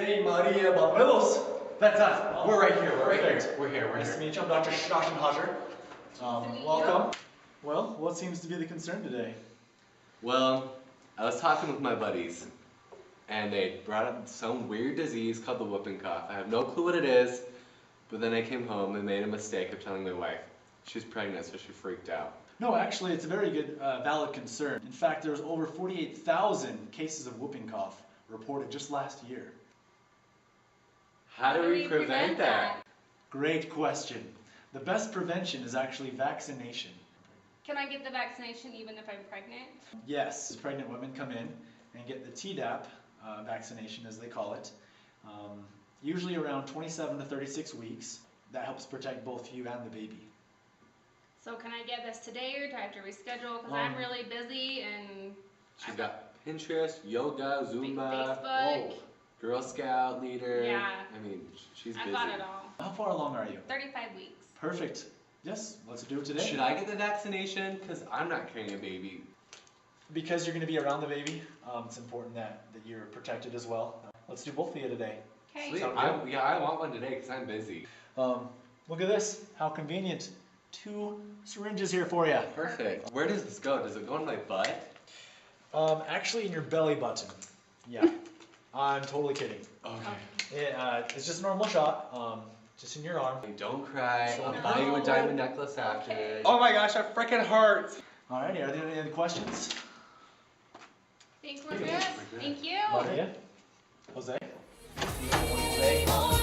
Jose Maria Barbelos. That's us. We're right here. We're here. Nice to meet you. I'm Dr. Schottenhauser. Welcome. Well, what seems to be the concern today? Well, I was talking with my buddies, and they brought up some weird disease called the whooping cough. I have no clue what it is, but then I came home and made a mistake of telling my wife. She's pregnant, so she freaked out. No, actually, it's a very good, valid concern. In fact, there's over 48,000 cases of whooping cough reported just last year. How do we prevent that? Great question. The best prevention is actually vaccination. Can I get the vaccination even if I'm pregnant? Yes, pregnant women come in and get the TDAP vaccination, as they call it, usually around 27 to 36 weeks. That helps protect both you and the baby. So can I get this today or do I have to reschedule? Because I'm really busy and She's got Pinterest, yoga, Zumba, Facebook. Girl Scout leader. Yeah. I mean, she's busy. I've got it all. How far along are you? 35 weeks. Perfect. Yes, let's do it today. Should I get the vaccination? Because I'm not carrying a baby. Because you're going to be around the baby, it's important that you're protected as well. Let's do both of you today. Okay. Sweet. Sound good? I want one today because I'm busy. Look at this. How convenient. 2 syringes here for you. Perfect. Where does this go? Does it go in my butt? Actually in your belly button. Yeah. I'm totally kidding. Okay. It's just a normal shot. Just in your arm. Don't cry. I'll No. buy you a diamond necklace after. Okay. Oh my gosh, that freaking hurts. Alrighty, are there any other questions? Thanks, Margaret. Thank you. Maria? Jose? Jose?